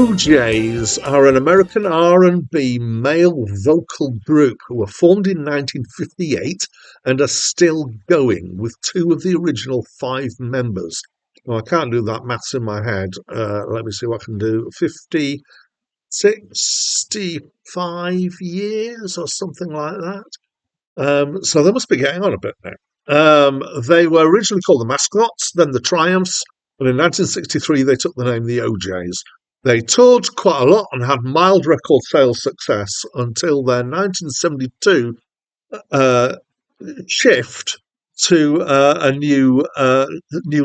OJs are an American R&B male vocal group who were formed in 1958 and are still going with two of the original five members. Well, I can't do that maths in my head. Let me see what I can do. 50, 65 years or something like that. So they must be getting on a bit now. They were originally called the Mascots, then the Triumphs, but in 1963 they took the name the OJs. They toured quite a lot and had mild record sales success until their 1972 uh, shift to a new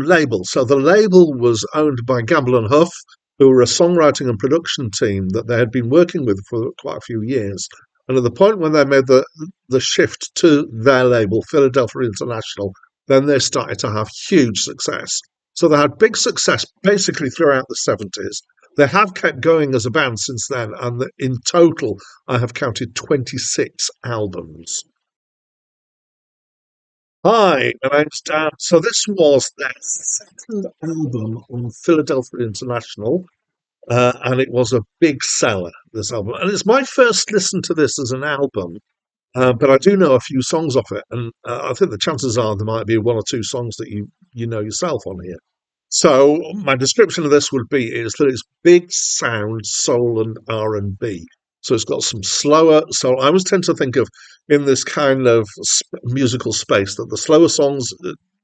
label. So the label was owned by Gamble and Huff, who were a songwriting and production team that they had been working with for quite a few years. And at the point when they made the shift to their label, Philadelphia International, then they started to have huge success. So they had big success basically throughout the 70s. They have kept going as a band since then, and in total, I have counted 26 albums. Hi, my name's Dan. So this was their second album on Philadelphia International, and it was a big seller, this album. And it's my first listen to this as an album, but I do know a few songs off it, and I think the chances are there might be one or two songs that you know yourself on here. So my description of this would be is that it's big sound, soul and R&B. So it's got some slower. So I always tend to think of in this kind of musical space that the slower songs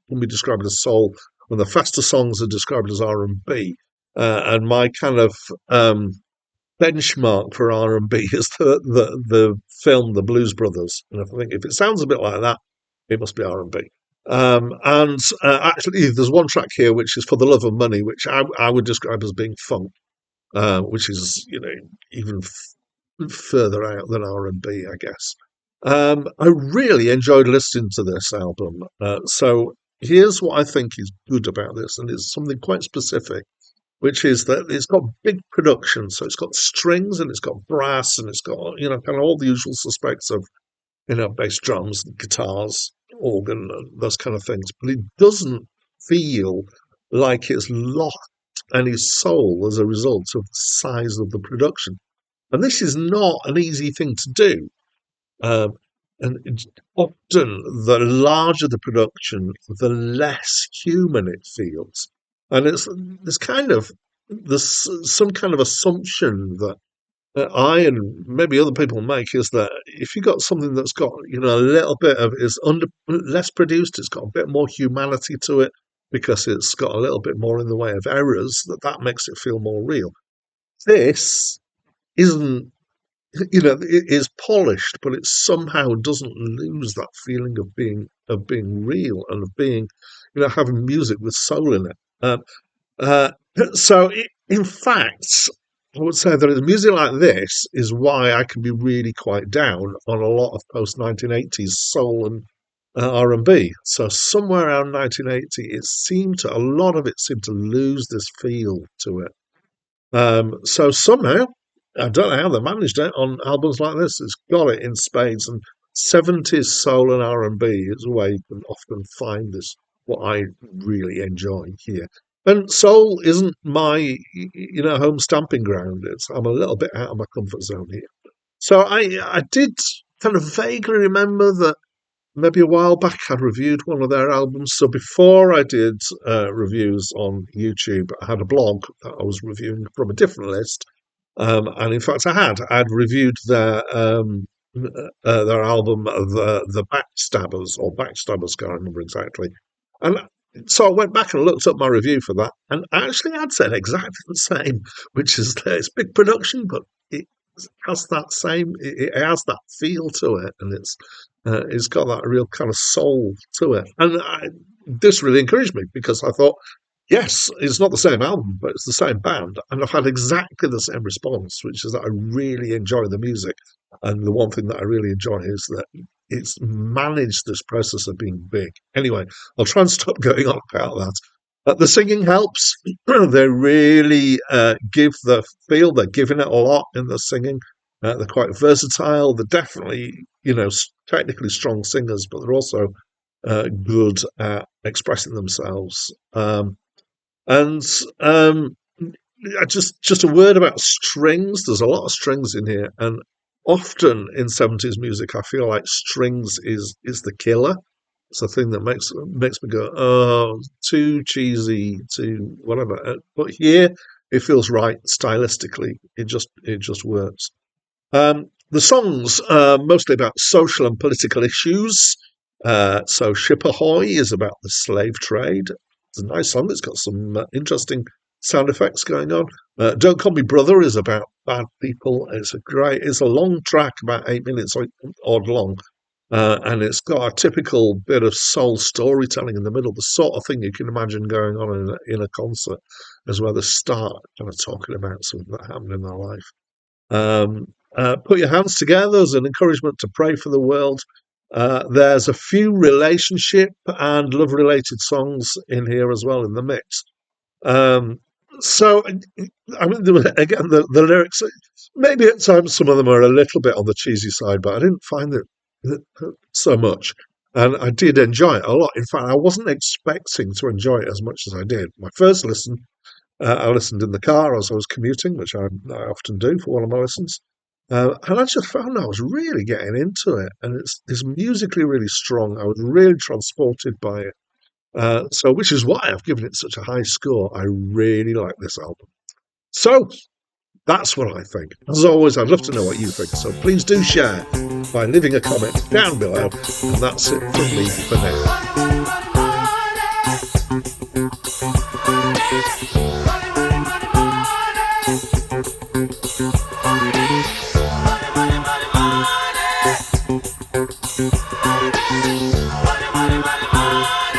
can be described as soul, and the faster songs are described as R&B. And my kind of benchmark for R&B is the film The Blues Brothers. And I think if it sounds a bit like that, it must be R&B. And actually, there's one track here which is For the Love of Money, which I would describe as being funk, which is even further out than R&B, I guess. I really enjoyed listening to this album. So here's what I think is good about this, and it's something quite specific, which is that it's got big production. So it's got strings and it's got brass and it's got kind of all the usual suspects of bass drums, guitars, organ, those kind of things. But it doesn't feel like it's lost any soul as a result of the size of the production. And this is not an easy thing to do. Um, and often, the larger the production, the less human it feels. And it's kind of there's some kind of assumption that I and maybe other people make is that if you got something that's got a little bit of is under less produced, it's got a bit more humanity to it because it's got a little bit more in the way of errors, that makes it feel more real. This isn't it is polished, but it somehow doesn't lose that feeling of being real and of being having music with soul in it. Uh, so, in fact, I would say that music like this is why I can be really quite down on a lot of post 1980s soul and R&B. So somewhere around 1980, a lot of it seemed to lose this feel to it. So somehow, I don't know how they managed it on albums like this. It's got it in spades, and 70s soul and R&B is where you can often find this. What I really enjoy here. And soul isn't my, home stamping ground. I'm a little bit out of my comfort zone here. So I did kind of vaguely remember that maybe a while back I'd reviewed one of their albums. So before I did reviews on YouTube, I had a blog that I was reviewing from a different list. And in fact, I'd reviewed their album, the Backstabbers, or Backstabbers, can't remember exactly. And so I went back and looked up my review for that, and actually I'd said exactly the same, which is that it's big production, but it it has that feel to it, and it's got that real kind of soul to it. And this really encouraged me because I thought, yes, it's not the same album, but it's the same band. And I've had exactly the same response, which is that I really enjoy the music. And the one thing that I really enjoy is that it's managed this process of being big. Anyway, I'll try and stop going on about that. The singing helps. They really give the feel. They're giving it a lot in the singing. They're quite versatile. They're definitely, technically strong singers, but they're also good at expressing themselves. And just a word about strings. There's a lot of strings in here, and often in 70s music, I feel like strings is the killer. It's the thing that makes me go, oh, too cheesy, too whatever. But here, it feels right stylistically. It just works. The songs are mostly about social and political issues. So Ship Ahoy is about the slave trade. It's a nice song. It's got some interesting sound effects going on. Don't Call Me Brother is about bad people. It's a long track, about 8 minutes odd long. And it's got a typical bit of soul storytelling in the middle, the sort of thing you can imagine going on in a concert, as well as start kind of talking about something that happened in their life. Put Your Hands Together as an encouragement to pray for the world. There's a few relationship and love related songs in here as well in the mix. Um, so, I mean, again, the lyrics, maybe at times some of them are a little bit on the cheesy side, but I didn't find it so much. And I did enjoy it a lot. In fact, I wasn't expecting to enjoy it as much as I did. My first listen, I listened in the car as I was commuting, which I often do for one of my listens. And I just found I was really getting into it. And it's musically really strong. I was really transported by it. So, which is why I've given it such a high score. I really like this album. So, that's what I think. As always, I'd love to know what you think. So, please do share by leaving a comment down below. And that's it from me for now. Money, money, money, money.